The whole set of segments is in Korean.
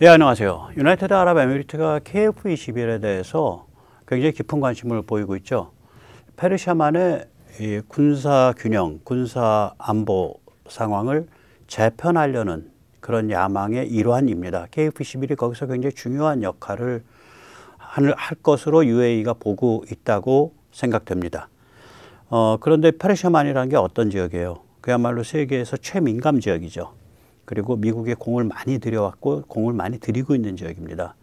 예, 안녕하세요. 유나이티드 아랍에미리트가 KF-21에 대해서 굉장히 깊은 관심을 보이고 있죠. 페르시아만의 이 군사 균형, 군사 안보 상황을 재편하려는 그런 야망의 일환입니다. KF-21이 거기서 굉장히 중요한 역할을 할 것으로 UAE가 보고 있다고 생각됩니다. 그런데 페르시아만이라는 게 어떤 지역이에요? 그야말로 세계에서 최민감 지역이죠. 그리고 미국에 공을 많이 들여왔고 공을 많이 들이고 있는 지역입니다.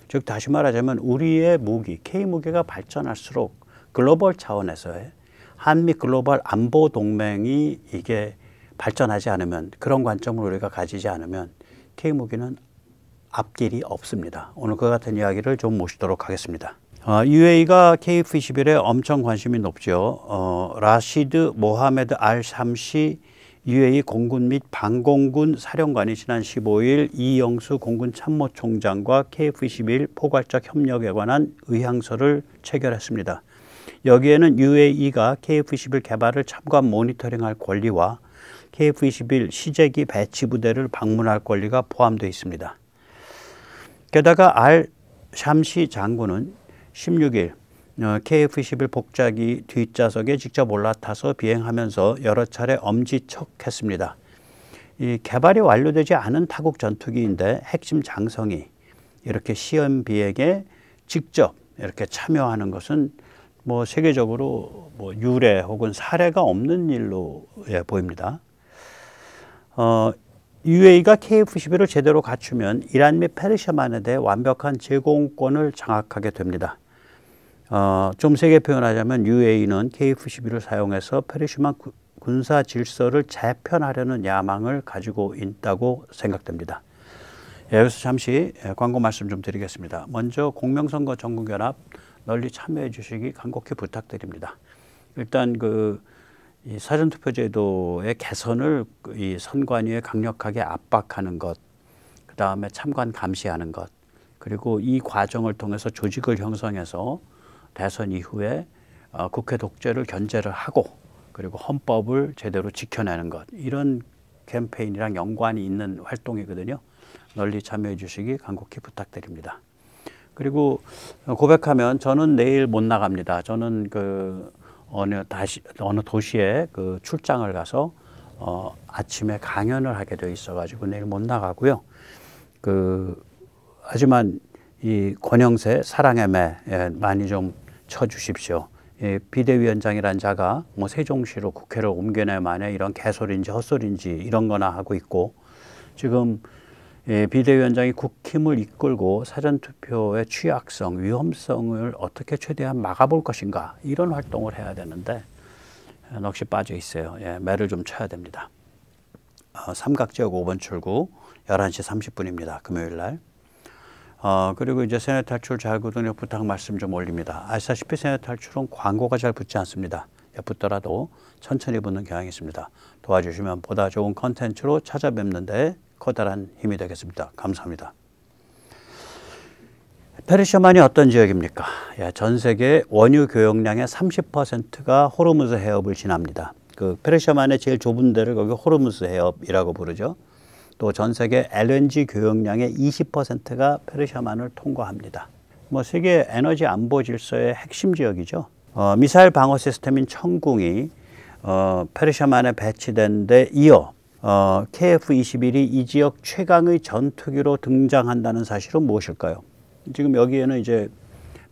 즉 다시 말하자면 우리의 무기, K무기가 발전할수록 글로벌 차원에서의 한미 글로벌 안보 동맹이 이게 발전하지 않으면, 그런 관점을 우리가 가지지 않으면 K무기는 앞길이 없습니다. 오늘 그 같은 이야기를 좀 모시도록 하겠습니다. UAE가 KF-21에 엄청 관심이 높죠. 라시드 모하메드 알 샴시 UAE 공군 및 방공군 사령관이 지난 15일 이영수 공군 참모총장과 KF-21 포괄적 협력에 관한 의향서를 체결했습니다. 여기에는 UAE가 KF-21 개발을 참관 모니터링할 권리와 KF-21 시제기 배치 부대를 방문할 권리가 포함되어 있습니다. 게다가 알 샴시 장군은 16일 KF-21 복자기 뒷좌석에 직접 올라타서 비행하면서 여러 차례 엄지척했습니다. 이 개발이 완료되지 않은 타국 전투기인데 핵심 장성이 이렇게 시험 비행에 직접 이렇게 참여하는 것은 뭐 세계적으로 뭐 유례 혹은 사례가 없는 일로 보입니다. UAE가 KF-21을 제대로 갖추면 이란 및 페르시아만에 대해 완벽한 제공권을 장악하게 됩니다. 좀 세게 표현하자면 UAE는 KF-21을 사용해서 페르시아만 군사 질서를 재편하려는 야망을 가지고 있다고 생각됩니다. 여기서 잠시 광고 말씀 좀 드리겠습니다. 먼저 공명선거 전국연합 널리 참여해 주시기 간곡히 부탁드립니다. 일단 이 사전투표제도의 개선을 이 선관위에 강력하게 압박하는 것, 그 다음에 참관 감시하는 것, 그리고 이 과정을 통해서 조직을 형성해서 대선 이후에 국회 독재를 견제를 하고 그리고 헌법을 제대로 지켜내는 것, 이런 캠페인이랑 연관이 있는 활동이거든요. 널리 참여해 주시기 간곡히 부탁드립니다. 그리고 고백하면 저는 내일 못 나갑니다. 저는 어느 도시에 출장을 가서 아침에 강연을 하게 돼 있어가지고 내일 못 나가고요. 하지만 이 권영세 사랑의 매 많이 좀 쳐주십시오. 비대위원장이란 자가 뭐 세종시로 국회를 옮겨내 만에 이런 개소리인지 헛소리인지 이런 거나 하고 있고, 지금 비대위원장이 국힘을 이끌고 사전투표의 취약성, 위험성을 어떻게 최대한 막아볼 것인가, 이런 활동을 해야 되는데 넋이 빠져 있어요. 매를 좀 쳐야 됩니다. 삼각지역 5번 출구 11시 30분입니다. 금요일 날. 그리고 이제 세뇌 탈출 자구동력 부탁 말씀 좀 올립니다. 아시다시피 세뇌 탈출은 광고가 잘 붙지 않습니다. 붙더라도 천천히 붙는 경향이 있습니다. 도와주시면 보다 좋은 컨텐츠로 찾아뵙는 데 커다란 힘이 되겠습니다. 감사합니다. 페르시아만이 어떤 지역입니까? 전 세계 원유 교역량의 30%가 호르무즈 해협을 지납니다. 페르시아만의 제일 좁은 데를 거기 호르무즈 해협이라고 부르죠. 또 전 세계 LNG 교역량의 20%가 페르시아만을 통과합니다. 뭐 세계 에너지 안보 질서의 핵심 지역이죠. 미사일 방어 시스템인 천궁이 페르시아만에 배치된 데 이어 KF-21이 이 지역 최강의 전투기로 등장한다는 사실은 무엇일까요? 지금 여기에는 이제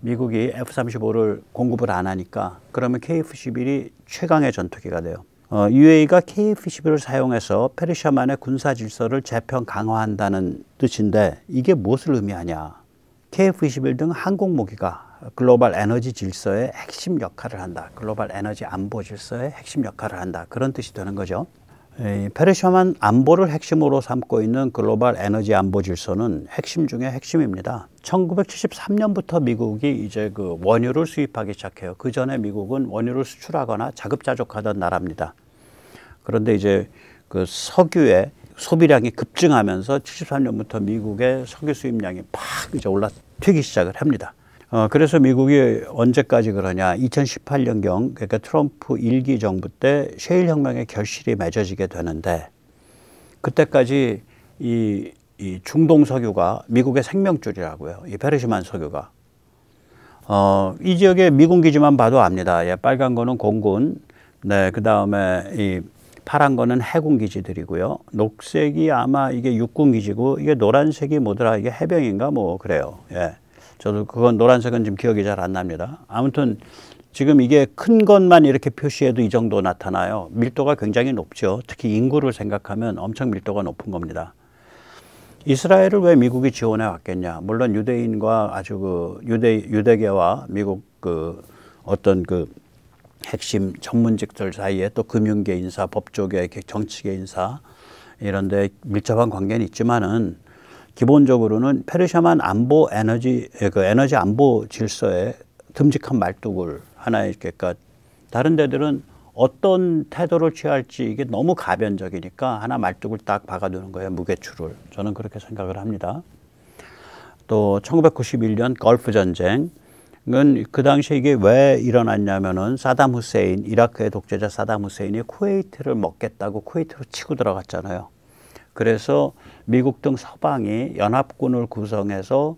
미국이 F-35를 공급을 안 하니까 그러면 KF-21이 최강의 전투기가 돼요. UAE가 KF-21을 사용해서 페르시아만의 군사 질서를 재편 강화한다는 뜻인데 이게 무엇을 의미하냐? KF-21 등 항공무기가 글로벌 에너지 질서의 핵심 역할을 한다. 글로벌 에너지 안보 질서의 핵심 역할을 한다. 그런 뜻이 되는 거죠. 페르시아만 안보를 핵심으로 삼고 있는 글로벌 에너지 안보 질서는 핵심 중에 핵심입니다. 1973년부터 미국이 이제 원유를 수입하기 시작해요. 그 전에 미국은 원유를 수출하거나 자급자족하던 나라입니다. 그런데 이제 석유의 소비량이 급증하면서 73년부터 미국의 석유 수입량이 팍 이제 올라튀기 시작을 합니다. 그래서 미국이 언제까지 그러냐, 2018년경 그러니까 트럼프 1기 정부 때 셰일 혁명의 결실이 맺어지게 되는데 그때까지 이 이 중동 석유가 미국의 생명줄이라고요. 이 페르시만 석유가. 이 지역의 미군 기지만 봐도 압니다. 예, 빨간 거는 공군, 네, 그 다음에 이 파란 거는 해군 기지들이고요. 녹색이 아마 이게 육군 기지고, 이게 노란색이 뭐더라, 이게 해병인가 뭐 그래요. 예, 저도 그건 노란색은 지금 기억이 잘 안 납니다. 아무튼 지금 이게 큰 것만 이렇게 표시해도 이 정도 나타나요. 밀도가 굉장히 높죠. 특히 인구를 생각하면 엄청 밀도가 높은 겁니다. 이스라엘을 왜 미국이 지원해 왔겠냐? 물론 유대인과 아주 그 유대계와 미국 그 어떤 그 핵심 전문직들 사이에 또 금융계 인사, 법조계, 정치계 인사 이런 데 밀접한 관계는 있지만은 기본적으로는 페르시아만 안보 에너지 안보 질서에 듬직한 말뚝을 하나 이렇게, 그러니까 다른 데들은 어떤 태도를 취할지 이게 너무 가변적이니까 하나 말뚝을 딱 박아두는 거예요. 무게추를. 저는 그렇게 생각을 합니다. 또 1991년 걸프 전쟁은 그 당시에 이게 왜 일어났냐면은 사담 후세인, 이라크의 독재자 사담 후세인이 쿠웨이트를 먹겠다고 쿠웨이트로 치고 들어갔잖아요. 그래서 미국 등 서방이 연합군을 구성해서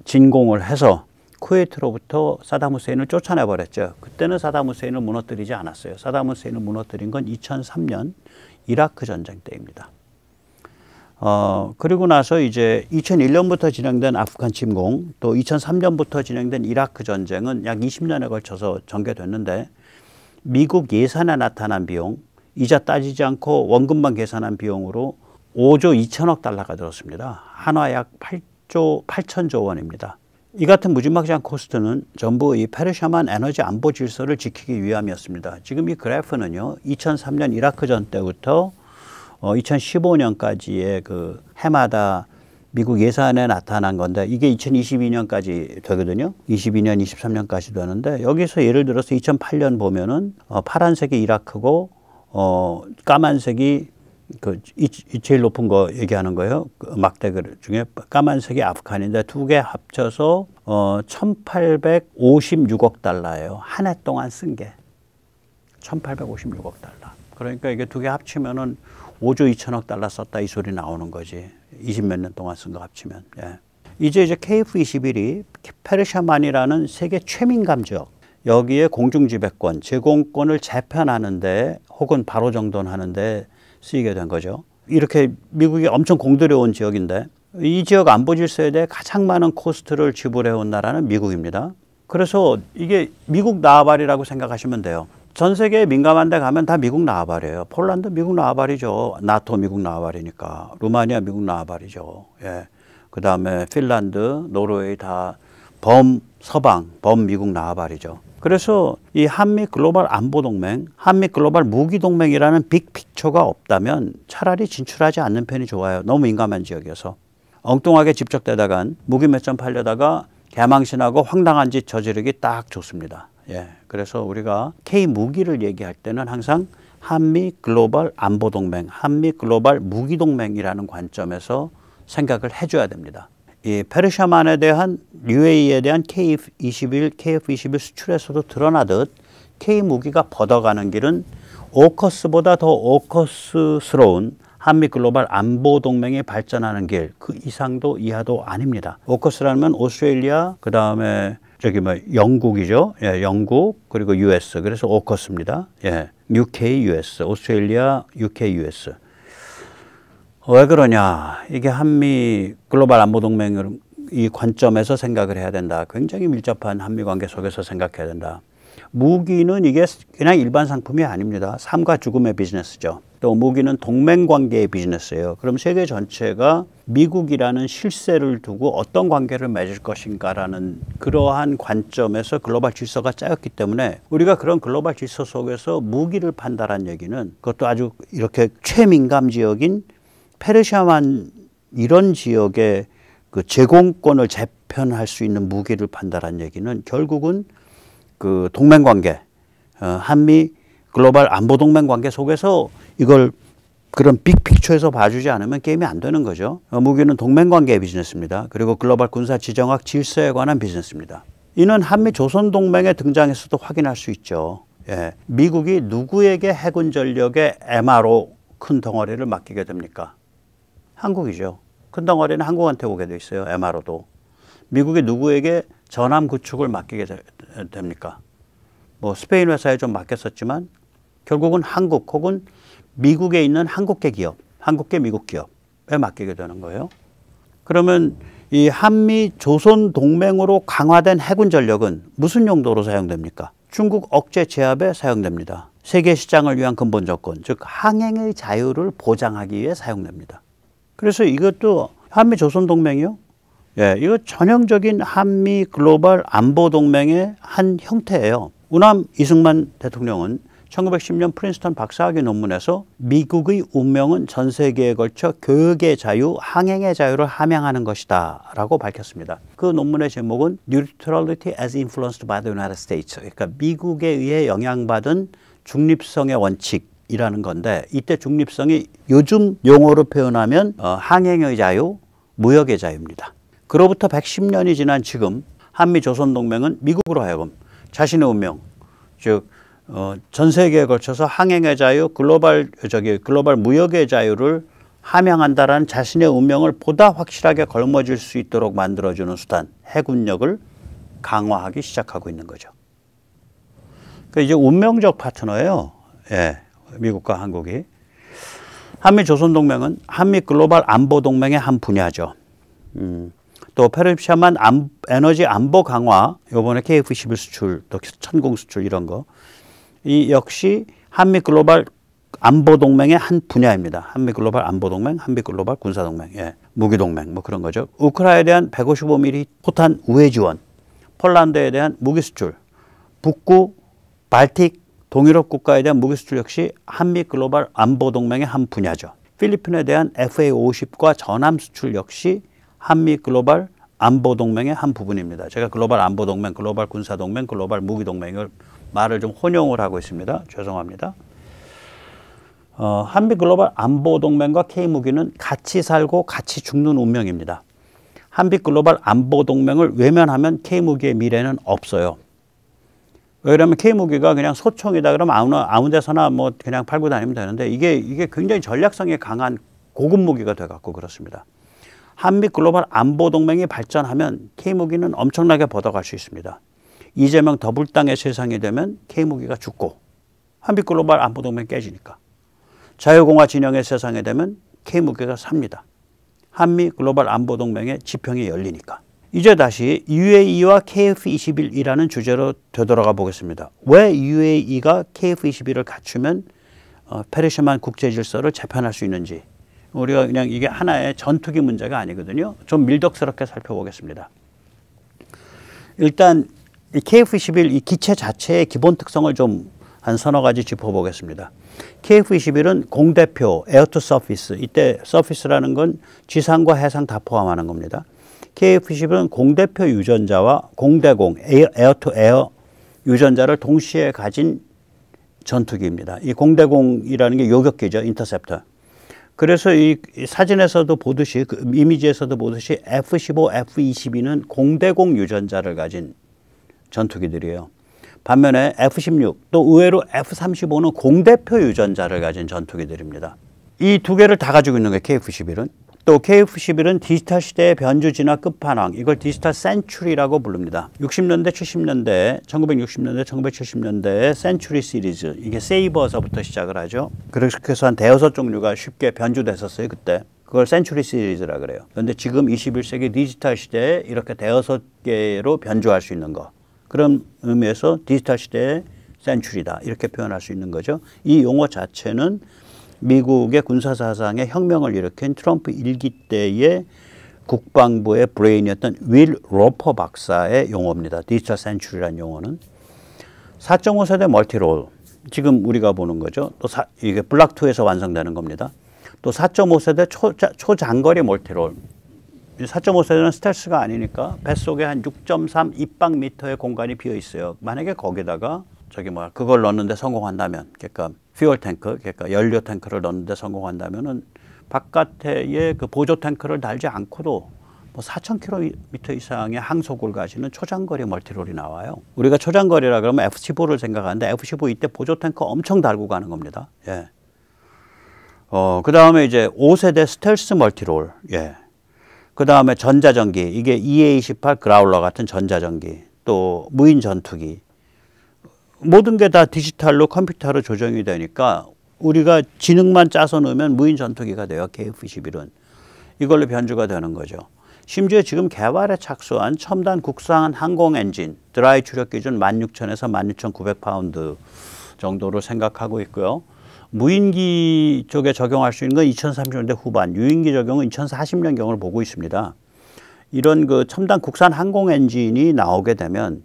진공을 해서 쿠웨이트로부터 사담 후세인을 쫓아내버렸죠. 그때는 사담 후세인을 무너뜨리지 않았어요. 사담 후세인을 무너뜨린 건 2003년 이라크 전쟁 때입니다. 그리고 나서 이제 2001년부터 진행된 아프간 침공, 또 2003년부터 진행된 이라크 전쟁은 약 20년에 걸쳐서 전개됐는데, 미국 예산에 나타난 비용, 이자 따지지 않고 원금만 계산한 비용으로 5조 2천억 달러가 들었습니다. 한화 약 8천조 원입니다. 이 같은 무지막지한 코스트는 전부 이 페르시아만 에너지 안보 질서를 지키기 위함이었습니다. 지금 이 그래프는요, 2003년 이라크전 때부터 2015년까지의 그 해마다 미국 예산에 나타난 건데, 이게 2022년까지 되거든요. 22년, 23년까지 되는데, 여기서 예를 들어서 2008년 보면은 파란색이 이라크고 까만색이 제일 높은 거 얘기하는 거예요. 그 막대 그릇 중에 까만색이 아프간인데 두 개 합쳐서 1,856억 달러예요. 한 해 동안 쓴 게 1,856억 달러. 그러니까 이게 두 개 합치면은 5조 2천억 달러 썼다 이 소리 나오는 거지. 20몇 년 동안 쓴 거 합치면. 예. 이제 KF-21이 페르시아만이라는 세계 최민감 지역, 여기에 공중지배권, 제공권을 재편하는데 혹은 바로 정돈하는데 쓰이게 된 거죠. 이렇게 미국이 엄청 공들여온 지역인데, 이 지역 안보 질서에 대해 가장 많은 코스트를 지불해온 나라는 미국입니다. 그래서 이게 미국 나와바리라고 생각하시면 돼요. 전 세계에 민감한 데 가면 다 미국 나와바리예요. 폴란드 미국 나와바리죠. 나토 미국 나와바리니까. 루마니아 미국 나와바리죠. 예. 그 다음에 핀란드, 노르웨이 다 서방, 미국 나와바리죠. 그래서 이 한미 글로벌 안보동맹, 한미 글로벌 무기동맹이라는 빅픽처가 없다면 차라리 진출하지 않는 편이 좋아요. 너무 민감한 지역이어서. 엉뚱하게 집적되다간 무기 몇 점 팔려다가 개망신하고 황당한 짓 저지르기 딱 좋습니다. 예. 그래서 우리가 K-무기를 얘기할 때는 항상 한미 글로벌 안보동맹, 한미 글로벌 무기동맹이라는 관점에서 생각을 해줘야 됩니다. 이 페르시아만에 대한 UAE에 대한 KF-21 수출에서도 드러나듯 K-무기가 뻗어가는 길은 오커스보다 더 오커스스러운 한미 글로벌 안보 동맹이 발전하는 길, 그 이상도 이하도 아닙니다. 오커스라면 오스트레일리아, 그 다음에 영국이죠. 예, 영국 그리고 US. 그래서 오커스입니다. 예, UK, US, 오스트레일리아, UK, US. 왜 그러냐? 이게 한미 글로벌 안보동맹을 이 관점에서 생각을 해야 된다. 굉장히 밀접한 한미 관계 속에서 생각해야 된다. 무기는 이게 그냥 일반 상품이 아닙니다. 삶과 죽음의 비즈니스죠. 또 무기는 동맹 관계의 비즈니스예요. 그럼 세계 전체가 미국이라는 실세를 두고 어떤 관계를 맺을 것인가라는 그러한 관점에서 글로벌 질서가 짜였기 때문에 우리가 그런 글로벌 질서 속에서 무기를 판다는 얘기는, 그것도 아주 이렇게 최민감 지역인 페르시아만 이런 지역에 그 제공권을 재편할 수 있는 무기를 판다는 얘기는 결국은 그 동맹관계, 한미 글로벌 안보 동맹관계 속에서 이걸 그런 빅픽처에서 봐주지 않으면 게임이 안 되는 거죠. 무기는 동맹관계의 비즈니스입니다. 그리고 글로벌 군사 지정학 질서에 관한 비즈니스입니다. 이는 한미 조선 동맹의 등장에서도 확인할 수 있죠. 예. 미국이 누구에게 해군 전력의 MRO 큰 덩어리를 맡기게 됩니까? 한국이죠. 큰 덩어리는 한국한테 오게 돼 있어요. MRO도. 미국이 누구에게 전함 구축을 맡기게 됩니까? 뭐 스페인 회사에 좀 맡겼었지만 결국은 한국 혹은 미국에 있는 한국계 기업, 한국계 미국 기업에 맡기게 되는 거예요. 그러면 이 한미 조선 동맹으로 강화된 해군 전력은 무슨 용도로 사용됩니까? 중국 억제 제압에 사용됩니다. 세계 시장을 위한 근본 조건, 즉 항행의 자유를 보장하기 위해 사용됩니다. 그래서 이것도 한미 조선 동맹이요. 예, 이거 전형적인 한미 글로벌 안보 동맹의 한 형태예요. 우남 이승만 대통령은 1910년 프린스턴 박사학위 논문에서 미국의 운명은 전 세계에 걸쳐 교육의 자유, 항행의 자유를 함양하는 것이다 라고 밝혔습니다. 그 논문의 제목은 Neutrality as Influenced by the United States. 그러니까 미국에 의해 영향받은 중립성의 원칙이라는 건데, 이때 중립성이 요즘 용어로 표현하면 항행의 자유, 무역의 자유입니다. 그로부터 110년이 지난 지금 한미 조선 동맹은 미국으로 하여금 자신의 운명, 즉 전 세계에 걸쳐서 항행의 자유, 글로벌 무역의 자유를 함양한다라는 자신의 운명을 보다 확실하게 걸머질 수 있도록 만들어주는 수단, 해군력을 강화하기 시작하고 있는 거죠. 그 이제 운명적 파트너예요. 예, 미국과 한국이. 한미 조선 동맹은 한미 글로벌 안보 동맹의 한 분야죠. 또 페르시아만 에너지 안보 강화, 요번에 KF-21 수출, 또 천공 수출 이런 거. 이 역시 한미 글로벌 안보 동맹의 한 분야입니다. 한미 글로벌 안보 동맹, 한미 글로벌 군사 동맹, 예, 무기 동맹 뭐 그런 거죠. 우크라이나에 대한 155mm 포탄 우회 지원, 폴란드에 대한 무기 수출, 북구, 발틱, 동유럽 국가에 대한 무기 수출 역시 한미 글로벌 안보 동맹의 한 분야죠. 필리핀에 대한 FA-50과 전함 수출 역시 한미 글로벌 안보 동맹의 한 부분입니다. 제가 글로벌 안보 동맹, 글로벌 군사 동맹, 글로벌 무기 동맹을 말을 좀 혼용을 하고 있습니다. 죄송합니다. 한미 글로벌 안보 동맹과 K무기는 같이 살고 같이 죽는 운명입니다. 한미 글로벌 안보 동맹을 외면하면 K무기의 미래는 없어요. 왜냐하면 K무기가 그냥 소총이다 그러면 아무 데서나 뭐 그냥 팔고 다니면 되는데 이게 굉장히 전략성이 강한 고급 무기가 돼갖고 그렇습니다. 한미 글로벌 안보 동맹이 발전하면 K무기는 엄청나게 뻗어갈 수 있습니다. 이재명 더블당의 세상이 되면 K무기가 죽고 한미 글로벌 안보 동맹이 깨지니까. 자유공화 진영의 세상에 되면 K무기가 삽니다. 한미 글로벌 안보 동맹의 지평이 열리니까. 이제 다시 UAE와 KF-21이라는 주제로 되돌아가 보겠습니다. 왜 UAE가 KF-21을 갖추면 페르시아만 국제질서를 재편할 수 있는지. 우리가 그냥 이게 하나의 전투기 문제가 아니거든요. 좀 밀덕스럽게 살펴보겠습니다. 일단 이 KF-21 이 기체 자체의 기본 특성을 좀 한 서너 가지 짚어보겠습니다. KF-21은 공대표, 에어 투 서피스, 이때 서피스라는 건 지상과 해상 다 포함하는 겁니다. KF-21은 공대표 유전자와 공대공, 에어 투 에어 유전자를 동시에 가진 전투기입니다. 이 공대공이라는 게 요격기죠, 인터셉터. 그래서 이 사진에서도 보듯이, 그 이미지에서도 보듯이 F-15, F-22는 공대공 유전자를 가진 전투기들이에요. 반면에 F-16, 또 의외로 F-35는 공대표 유전자를 가진 전투기들입니다. 이 두 개를 다 가지고 있는 게 KF-21은. 또 KF-11은 디지털 시대의 변주 진화 끝판왕, 이걸 디지털 센츄리라고 부릅니다. 60년대, 70년대, 1960년대, 1970년대의 센츄리 시리즈, 이게 세이버서부터 시작을 하죠. 그렇게 해서 한 대여섯 종류가 쉽게 변주됐었어요, 그때. 그걸 센츄리 시리즈라 그래요. 그런데 지금 21세기 디지털 시대에 이렇게 대여섯 개로 변주할 수 있는 거. 그런 의미에서 디지털 시대의 센츄리다, 이렇게 표현할 수 있는 거죠. 이 용어 자체는 미국의 군사사상에 혁명을 일으킨 트럼프 1기 때의 국방부의 브레인이었던 윌 로퍼 박사의 용어입니다. 디지털 센츄리라는 용어는. 4.5세대 멀티롤, 지금 우리가 보는 거죠. 또 이게 블락2에서 완성되는 겁니다. 또 4.5세대 초장거리 멀티롤. 4.5세대는 스텔스가 아니니까 뱃속에 한 6.3 입방미터의 공간이 비어 있어요. 만약에 거기다가 그걸 넣는데 성공한다면, 그러니까 퓨얼 탱크, 그러니까 연료 탱크를 넣는데 성공한다면은 바깥에 그 보조 탱크를 달지 않고도 뭐 4,000km 이상의 항속을 가지는 초장거리 멀티롤이 나와요. 우리가 초장거리라 그러면 F-15를 생각하는데 F-15 이때 보조 탱크 엄청 달고 가는 겁니다. 예. 그 다음에 이제 5세대 스텔스 멀티롤. 예. 그 다음에 전자전기. 이게 EA-18 그라울러 같은 전자전기. 또 무인 전투기. 모든 게 다 디지털로 컴퓨터로 조정이 되니까 우리가 지능만 짜서 넣으면 무인 전투기가 돼요. KF-21은. 이걸로 변주가 되는 거죠. 심지어 지금 개발에 착수한 첨단 국산 항공 엔진, 드라이 추력 기준 16,000에서 16,900파운드 정도로 생각하고 있고요. 무인기 쪽에 적용할 수 있는 건 2030년대 후반, 유인기 적용은 2040년경을 보고 있습니다. 이런 그 첨단 국산 항공 엔진이 나오게 되면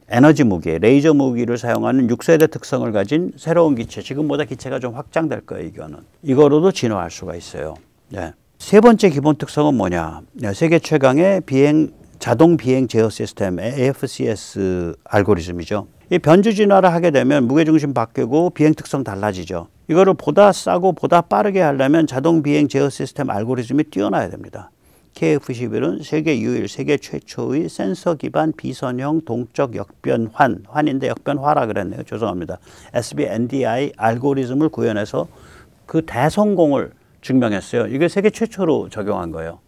에너지 무기, 레이저 무기를 사용하는 6세대 특성을 가진 새로운 기체, 지금보다 기체가 좀 확장될 거예요, 이거는. 이거로도 진화할 수가 있어요. 네. 세 번째 기본 특성은 뭐냐? 세계 최강의 자동 비행 제어 시스템 AFCS 알고리즘이죠. 이 변주 진화를 하게 되면 무게중심 바뀌고 비행 특성 달라지죠. 이거를 보다 싸고 보다 빠르게 하려면 자동 비행 제어 시스템 알고리즘이 뛰어나야 됩니다. KF-21은 세계 유일, 세계 최초의 센서 기반 비선형 동적 역변환인데 역변화라 그랬네요. 죄송합니다. SBNDI 알고리즘을 구현해서 그 대성공을 증명했어요. 이게 세계 최초로 적용한 거예요.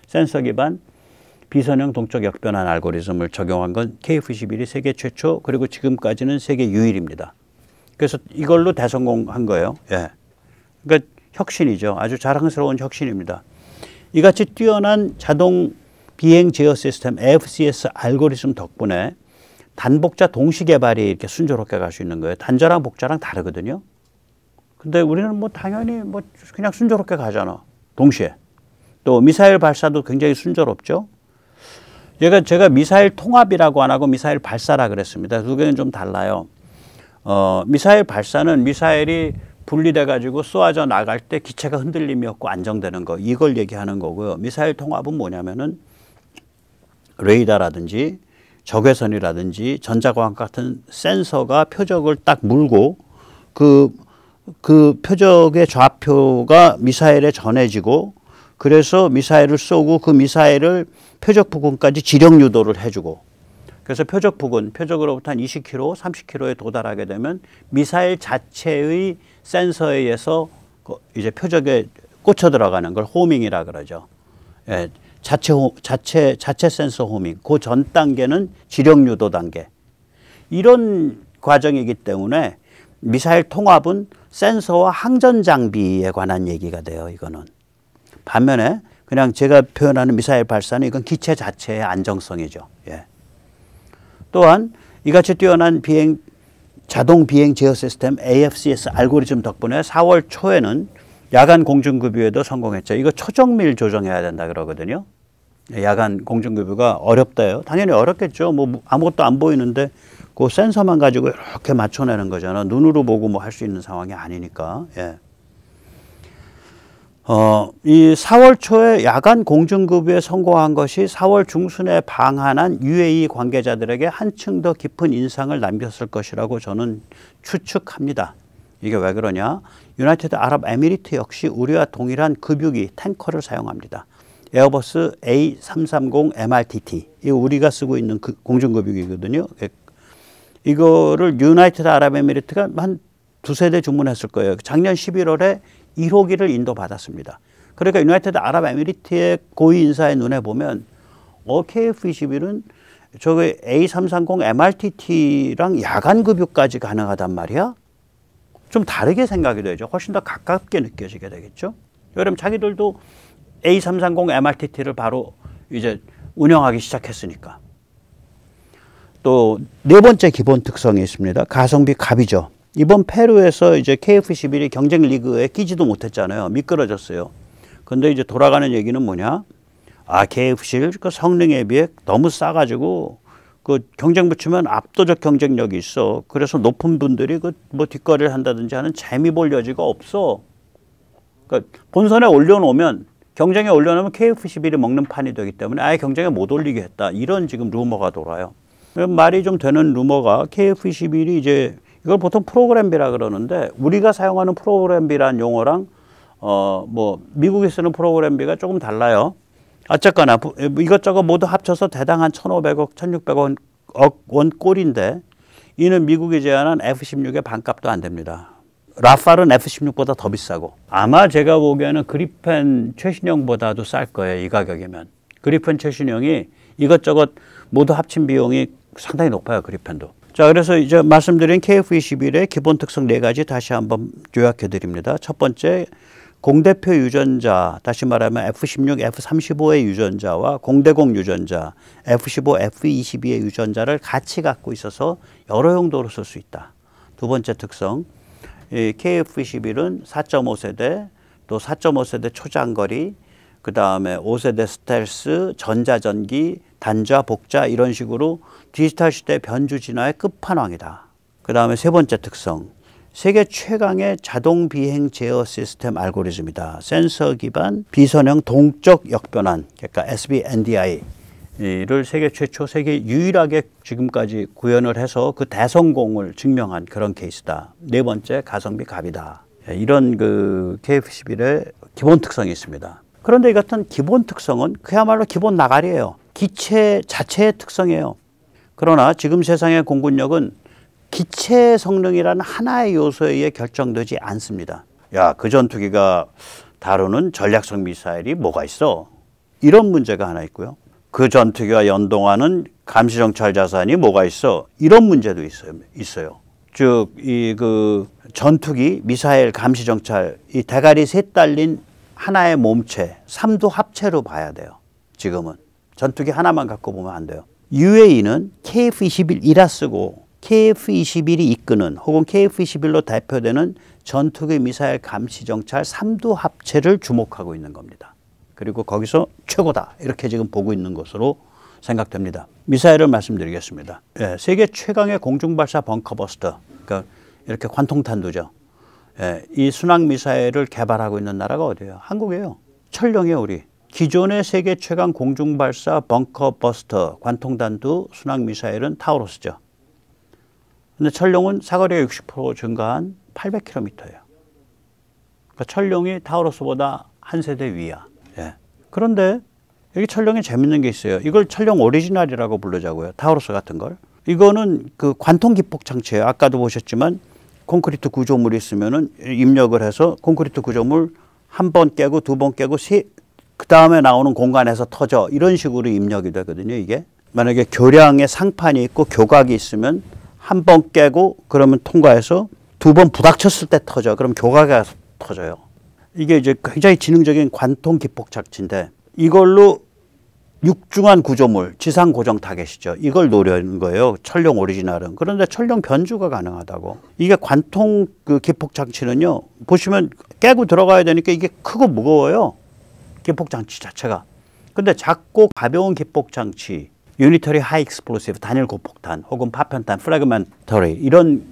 센서 기반 비선형 동적 역변환 알고리즘을 적용한 건 KF-21이 세계 최초, 그리고 지금까지는 세계 유일입니다. 그래서 이걸로 대성공한 거예요. 예. 그러니까 혁신이죠. 아주 자랑스러운 혁신입니다. 이같이 뛰어난 자동 비행 제어 시스템 AFCS 알고리즘 덕분에 단복자 동시 개발이 이렇게 순조롭게 갈 수 있는 거예요. 단자랑 복자랑 다르거든요. 근데 우리는 뭐 당연히 뭐 그냥 순조롭게 가잖아. 동시에. 또 미사일 발사도 굉장히 순조롭죠. 제가 미사일 통합이라고 안 하고 미사일 발사라 그랬습니다. 두 개는 좀 달라요. 미사일 발사는 미사일이 분리돼 가지고 쏘아져 나갈 때 기체가 흔들림이 없고 안정되는 거, 이걸 얘기하는 거고요. 미사일 통합은 뭐냐면은 레이더라든지 적외선이라든지 전자광학 같은 센서가 표적을 딱 물고 그 표적의 좌표가 미사일에 전해지고, 그래서 미사일을 쏘고 그 미사일을 표적 부근까지 지령 유도를 해주고, 그래서 표적 부근, 표적으로부터 한 20km, 30km에 도달하게 되면 미사일 자체의 센서에 의해서 이제 표적에 꽂혀 들어가는 걸 호밍이라 그러죠. 예, 자체 센서 호밍. 그 전 단계는 지령 유도 단계. 이런 과정이기 때문에 미사일 통합은 센서와 항전 장비에 관한 얘기가 돼요, 이거는. 반면에 그냥 제가 표현하는 미사일 발사는 이건 기체 자체의 안정성이죠. 예. 또한 이같이 뛰어난 자동 비행 제어 시스템 AFCS 알고리즘 덕분에 4월 초에는 야간 공중급유에도 성공했죠. 이거 초정밀 조정해야 된다 그러거든요. 야간 공중급유가 어렵대요. 당연히 어렵겠죠. 뭐 아무것도 안 보이는데 그 센서만 가지고 이렇게 맞춰내는 거잖아. 눈으로 보고 뭐 할 수 있는 상황이 아니니까. 예. 이 4월 초에 야간 공중급유에 성공한 것이 4월 중순에 방한한 UAE 관계자들에게 한층 더 깊은 인상을 남겼을 것이라고 저는 추측합니다. 이게 왜 그러냐? 유나이티드 아랍에미리트 역시 우리와 동일한 급유기 탱커를 사용합니다. 에어버스 A330 MRTT. 이거 우리가 쓰고 있는 공중급유기거든요. 이거를 유나이티드 아랍에미리트가 한 두세 대 주문했을 거예요. 작년 11월에 1호기를 인도받았습니다. 그러니까 유나이티드 아랍에미리트의 고위 인사의 눈에 보면 KF-21은 저기 A330 MRTT랑 야간 급유까지 가능하단 말이야? 좀 다르게 생각이 되죠. 훨씬 더 가깝게 느껴지게 되겠죠. 그럼 자기들도 A330 MRTT를 바로 이제 운영하기 시작했으니까. 또 네 번째 기본 특성이 있습니다. 가성비 갑이죠. 이번 페루에서 이제 KF-21이 경쟁 리그에 끼지도 못했잖아요. 미끄러졌어요. 근데 이제 돌아가는 얘기는 뭐냐? KF-21 그 성능에 비해 너무 싸가지고 그 경쟁 붙이면 압도적 경쟁력이 있어. 그래서 높은 분들이 그 뭐 뒷거리를 한다든지 하는 재미 볼 여지가 없어. 그러니까 본선에 올려놓으면, 경쟁에 올려놓으면 KF-21이 먹는 판이 되기 때문에 아예 경쟁에 못 올리게 했다. 이런 지금 루머가 돌아요. 말이 좀 되는 루머가 KF-21이 이제 이걸 보통 프로그램비라 그러는데, 우리가 사용하는 프로그램비란 용어랑 뭐 미국에 쓰는 프로그램비가 조금 달라요. 어쨌거나 이것저것 모두 합쳐서 대당 한 1,500억, 1,600억 원 꼴인데, 이는 미국이 제안한 F-16의 반값도 안 됩니다. 라팔은 F-16보다 더 비싸고 아마 제가 보기에는 그리펜 최신형보다도 쌀 거예요. 이 가격이면. 그리펜 최신형이 이것저것 모두 합친 비용이 상당히 높아요. 그리펜도. 자, 그래서 이제 말씀드린 KF-21의 기본 특성 4가지 다시 한번 요약해 드립니다. 첫 번째, 공대표 유전자, 다시 말하면 F-16, F-35의 유전자와 공대공 유전자, F-15, F-22의 유전자를 같이 갖고 있어서 여러 용도로 쓸 수 있다. 두 번째 특성, 이 KF-21은 4.5세대, 또 4.5세대 초장거리, 그 다음에 5세대 스텔스, 전자전기, 단자, 복자 이런 식으로 디지털 시대 변주 진화의 끝판왕이다. 그 다음에 세 번째 특성, 세계 최강의 자동 비행 제어 시스템 알고리즘이다. 센서 기반 비선형 동적 역변환, 그러니까 SBNDI를 세계 최초, 세계 유일하게 지금까지 구현을 해서 그 대성공을 증명한 그런 케이스다. 네 번째, 가성비 갑이다. 이런 그 KF-21의 기본 특성이 있습니다. 그런데 이 같은 기본 특성은 그야말로 기본 나가리예요. 기체 자체의 특성이에요. 그러나 지금 세상의 공군력은 기체 성능이라는 하나의 요소에 의해 결정되지 않습니다. 야, 그 전투기가 다루는 전략성 미사일이 뭐가 있어? 이런 문제가 하나 있고요. 그 전투기와 연동하는 감시정찰 자산이 뭐가 있어? 이런 문제도 있어요. 즉, 이 그 전투기, 미사일, 감시정찰, 이 대가리 셋 달린 하나의 몸체, 삼두 합체로 봐야 돼요. 지금은. 전투기 하나만 갖고 보면 안 돼요. UAE는 KF-21이라 쓰고 KF-21이 이끄는 혹은 KF-21로 대표되는 전투기 미사일 감시정찰 3두 합체를 주목하고 있는 겁니다. 그리고 거기서 최고다 이렇게 지금 보고 있는 것으로 생각됩니다. 미사일을 말씀드리겠습니다. 예, 세계 최강의 공중발사 벙커버스터, 그러니까 이렇게 관통탄두죠. 예, 이 순항미사일을 개발하고 있는 나라가 어디예요? 한국이에요. 철룡이에요, 우리. 기존의 세계 최강 공중발사 벙커버스터 관통탄두 순항미사일은 타우루스죠. 근데 철룡은 사거리가 60% 증가한 800km예요. 그러니까 철룡이 타우루스보다 한 세대 위야. 예. 그런데 여기 철룡이 재밌는 게 있어요. 이걸 철룡 오리지널이라고 부르자고요. 타우루스 같은 걸. 이거는 그 관통 기폭 장치예요. 아까도 보셨지만 콘크리트 구조물이 있으면은 입력을 해서 콘크리트 구조물 한 번 깨고 두 번 깨고 그 다음에 나오는 공간에서 터져. 이런 식으로 입력이 되거든요. 이게 만약에 교량의 상판이 있고 교각이 있으면 한 번 깨고 그러면 통과해서 두 번 부닥쳤을 때 터져. 그럼 교각이 터져요. 이게 이제 굉장히 지능적인 관통 기폭 장치인데 이걸로 육중한 구조물, 지상 고정 타겟이죠. 이걸 노리는 거예요. 철룡 오리지널은. 그런데 철룡 변주가 가능하다고. 이게 관통 그 기폭 장치는요. 보시면 깨고 들어가야 되니까 이게 크고 무거워요. 기폭 장치 자체가. 근데 작고 가벼운 기폭 장치, 유니터리 하이 익스플로시브 단일 고폭탄 혹은 파편탄, 프래그먼터리 이런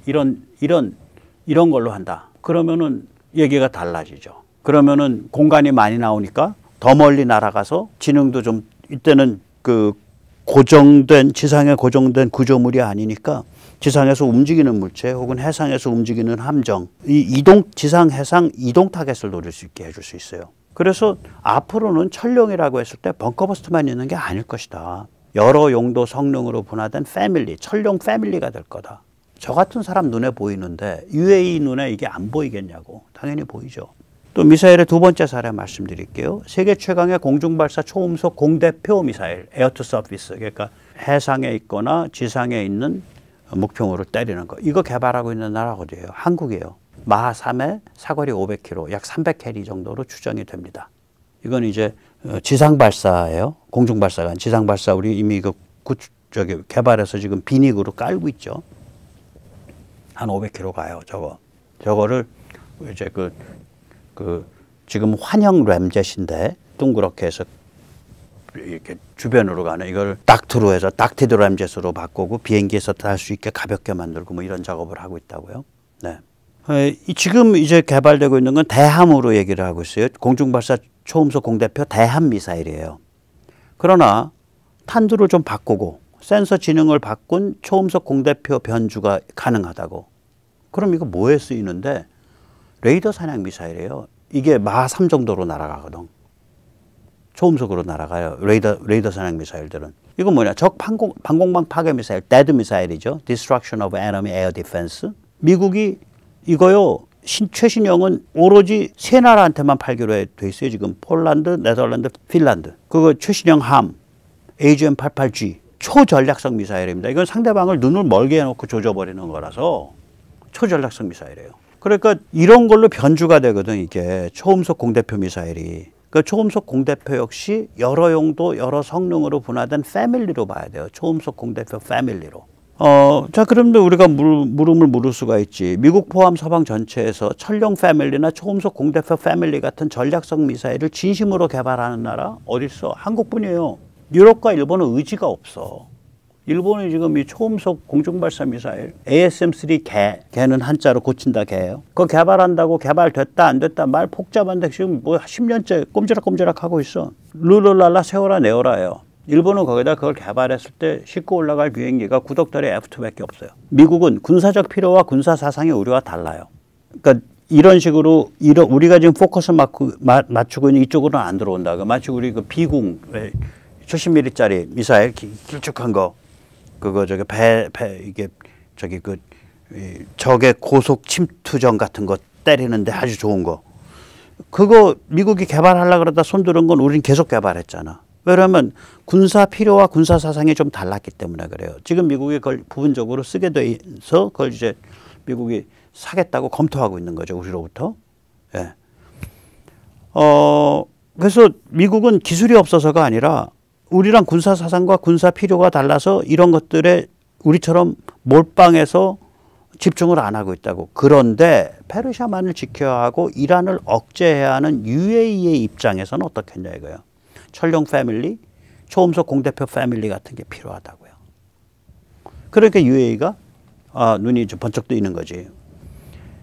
걸로 한다. 그러면은 얘기가 달라지죠. 그러면은 공간이 많이 나오니까 더 멀리 날아가서 지능도 좀 이때는 그 고정된 지상에 고정된 구조물이 아니니까 지상에서 움직이는 물체 혹은 해상에서 움직이는 함정 이 이동 지상 해상 이동 타겟을 노릴 수 있게 해줄 수 있어요. 그래서 앞으로는 철룡이라고 했을 때 벙커버스트만 있는 게 아닐 것이다. 여러 용도 성능으로 분화된 패밀리, 철룡 패밀리가 될 거다. 저 같은 사람 눈에 보이는데 UAE 눈에 이게 안 보이겠냐고. 당연히 보이죠. 또 미사일의 두 번째 사례 말씀드릴게요. 세계 최강의 공중발사 초음속 공대표 미사일, 에어 투 서피스. 그러니까 해상에 있거나 지상에 있는 목표물을 때리는 거. 이거 개발하고 있는 나라 어디예요? 한국이에요. 마하 3에 사거리 500km, 약 300캐리 정도로 추정이 됩니다. 이건 이제 지상 발사예요. 공중 발사가 아니라 지상 발사. 우리 이미 이거 개발해서 지금 비닉으로 깔고 있죠. 한 500km 가요. 저거를 이제 지금 환영 램젯인데 둥그렇게 해서 이렇게 주변으로 가는 이걸 닥트로 해서 닥티드 램젯으로 바꾸고 비행기에서 탈 수 있게 가볍게 만들고 뭐 이런 작업을 하고 있다고요. 네. 지금 이제 개발되고 있는 건 대함으로 얘기를 하고 있어요. 공중발사 초음속 공대표 대함 미사일이에요. 그러나 탄두를 좀 바꾸고 센서 지능을 바꾼 초음속 공대표 변주가 가능하다고. 그럼 이거 뭐에 쓰이는데? 레이더 사냥 미사일이에요. 이게 마하 3 정도로 날아가거든. 초음속으로 날아가요. 레이더 사냥 미사일들은. 이건 뭐냐? 적 방공망 파괴 미사일, 데드 미사일이죠. Destruction of Enemy Air Defense. 미국이 이거요. 최신형은 오로지 세 나라한테만 팔기로 돼 있어요. 지금 폴란드, 네덜란드, 핀란드. 그거 최신형 함 AGM-88G 초전략성 미사일입니다. 이건 상대방을 눈을 멀게 해놓고 조져버리는 거라서 초전략성 미사일이에요. 그러니까 이런 걸로 변주가 되거든, 이게. 초음속 공대표 미사일이. 그 초음속 공대표 역시 여러 용도, 여러 성능으로 분화된 패밀리로 봐야 돼요. 초음속 공대표 패밀리로. 자, 그런데 우리가 물음을 물을 수가 있지. 미국 포함 서방 전체에서 천령 패밀리나 초음속 공대표 패밀리 같은 전략성 미사일을 진심으로 개발하는 나라 어디 있어? 한국뿐이에요. 유럽과 일본은 의지가 없어. 일본이 지금 이 초음속 공중발사 미사일 ASM-3 개는 한자로 고친다 개예요. 그거 개발한다고 개발됐다 안 됐다 말 복잡한데 지금 뭐 10년째 꼼지락꼼지락 하고 있어. 룰루랄라 세워라 내어라예요. 일본은 거기다 그걸 개발했을 때 싣고 올라갈 비행기가 구독다리 F2밖에 없어요. 미국은 군사적 필요와 군사 사상의 우려와 달라요. 그러니까 이런 식으로 우리가 지금 포커스 맞추고 있는 이쪽으로는 안 들어온다. 마치 우리 그 비궁 70mm짜리 미사일 길쭉한 거 그거 저기 이게 저기 그 적의 고속 침투정 같은 거 때리는데 아주 좋은 거 그거 미국이 개발하려고 그러다 손들은 건 우린 계속 개발했잖아. 왜냐하면 군사 필요와 군사 사상이 좀 달랐기 때문에 그래요. 지금 미국이 그걸 부분적으로 쓰게 돼서 그걸 이제 미국이 사겠다고 검토하고 있는 거죠, 우리로부터. 예. 그래서 미국은 기술이 없어서가 아니라 우리랑 군사 사상과 군사 필요가 달라서 이런 것들에 우리처럼 몰빵해서 집중을 안 하고 있다고. 그런데 페르시아만을 지켜야 하고 이란을 억제해야 하는 UAE의 입장에서는 어떻겠냐 이거예요. 천령 패밀리, 초음속 공대표 패밀리 같은 게 필요하다고요. 그러니까 UAE가 눈이 좀 번쩍 뜨이는 거지.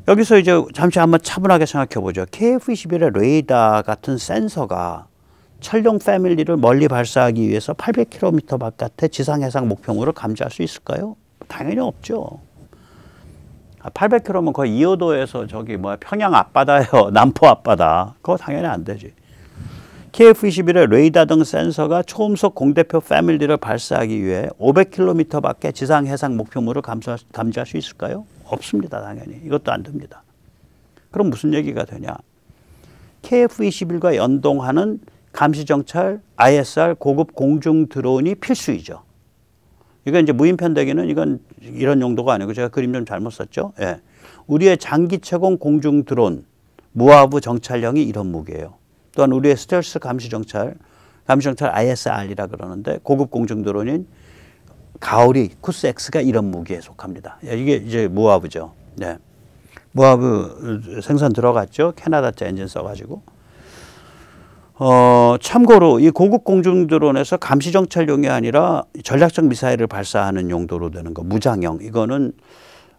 여기서 이제 잠시 한번 차분하게 생각해 보죠. KF-21의 레이더 같은 센서가 천령 패밀리를 멀리 발사하기 위해서 800km 바깥의 지상 해상 목표물을 감지할 수 있을까요? 당연히 없죠. 800km면 거의 이어도에서 저기 평양 앞바다예요. 남포 앞바다. 그거 당연히 안 되지. KF-21의 레이더 등 센서가 초음속 공대표 패밀리를 발사하기 위해 500km 밖의 지상 해상 목표물을 감지할 수 있을까요? 없습니다. 당연히. 이것도 안 됩니다. 그럼 무슨 얘기가 되냐? KF-21과 연동하는 감시정찰, ISR, 고급 공중 드론이 필수이죠. 이건 이제 무인편대기는 이건 이런 용도가 아니고 제가 그림 좀 잘못 썼죠. 예. 우리의 장기 채공 공중 드론, 무하브 정찰형이 이런 무기예요. 또한 우리의 스텔스 감시정찰 ISR이라 그러는데 고급 공중 드론인 가오리, 쿠스-X가 이런 무기에 속합니다. 이게 이제 무하브죠. 네. 무하브 생산 들어갔죠. 캐나다제 엔진 써가지고. 참고로 이 고급 공중 드론에서 감시정찰용이 아니라 전략적 미사일을 발사하는 용도로 되는 거 무장형 이거는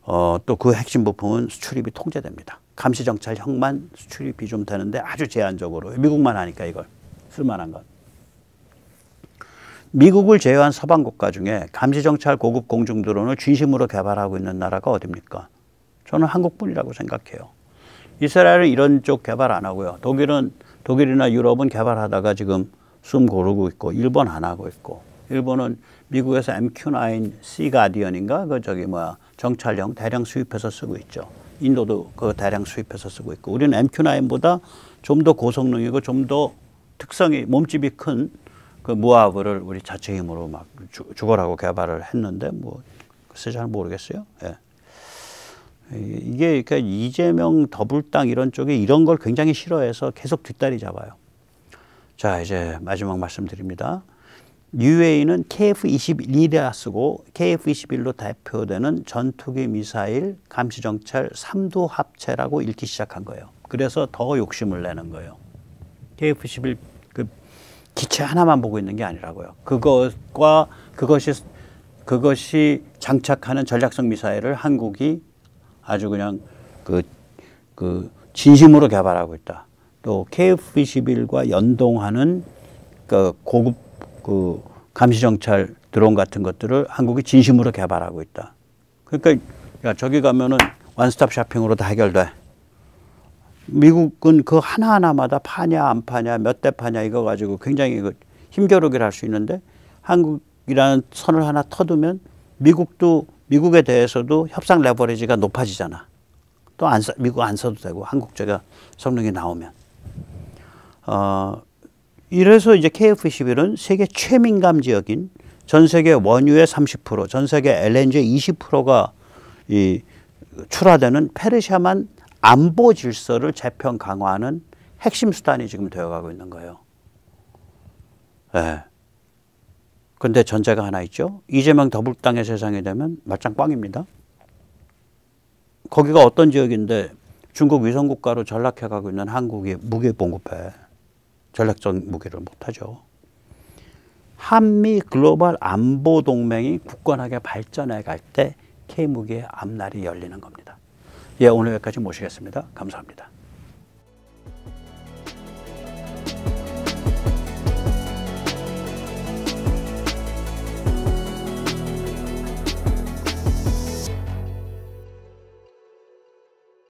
또 그 핵심 부품은 수출입이 통제됩니다. 감시정찰형만 수출입이 좀 되는데 아주 제한적으로 미국만 하니까 이걸 쓸만한 건. 미국을 제외한 서방 국가 중에 감시정찰 고급 공중 드론을 진심으로 개발하고 있는 나라가 어딥니까? 저는 한국뿐이라고 생각해요. 이스라엘은 이런 쪽 개발 안 하고요. 독일이나 유럽은 개발하다가 지금 숨 고르고 있고 일본 안 하고 있고 일본은 미국에서 MQ-9 C 가디언인가 그 정찰형 대량 수입해서 쓰고 있죠. 인도도 그 대량 수입해서 쓰고 있고 우리는 MQ-9보다 좀 더 고성능이고 좀 더 특성이 몸집이 큰 그 무하브를 우리 자체 힘으로 막 죽어라고 개발을 했는데 글쎄 잘 모르겠어요. 예. 이게 그러니까 이재명 더불당 이런 쪽에 이런 걸 굉장히 싫어해서 계속 뒷다리 잡아요. 자, 이제 마지막 말씀드립니다. UAE는 KF-21이라 쓰고 KF-21로 대표되는 전투기 미사일 감시정찰 3두 합체라고 읽기 시작한 거예요. 그래서 더 욕심을 내는 거예요. KF-21 그 기체 하나만 보고 있는 게 아니라고요. 그것이 장착하는 전략성 미사일을 한국이 아주 그냥 진심으로 개발하고 있다. 또 KF-21과 연동하는 그 고급 감시정찰 드론 같은 것들을 한국이 진심으로 개발하고 있다. 그러니까 야 저기 가면은 원스톱 쇼핑으로 다 해결돼. 미국은 그 하나하나마다 파냐 안 파냐 몇 대 파냐 이거 가지고 굉장히 힘겨루기를 할 수 있는데 한국이라는 선을 하나 터두면 미국에 대해서도 협상 레버리지가 높아지잖아. 또 미국 안 써도 되고 한국제가 성능이 나오면. 이래서 이제 KF-21은 세계 최민감 지역인 전 세계 원유의 30%, 전 세계 LNG의 20%가 출하되는 페르시아만 안보 질서를 재편 강화하는 핵심 수단이 지금 되어가고 있는 거예요. 네. 근데 전제가 하나 있죠. 이재명 더불당의 세상이 되면 말짱 꽝입니다. 거기가 어떤 지역인데 중국 위성국가로 전락해가고 있는 한국이 무기 공급해. 전략적 무기를 못하죠. 한미 글로벌 안보 동맹이 굳건하게 발전해 갈 때 K무기의 앞날이 열리는 겁니다. 예, 오늘 여기까지 모시겠습니다. 감사합니다.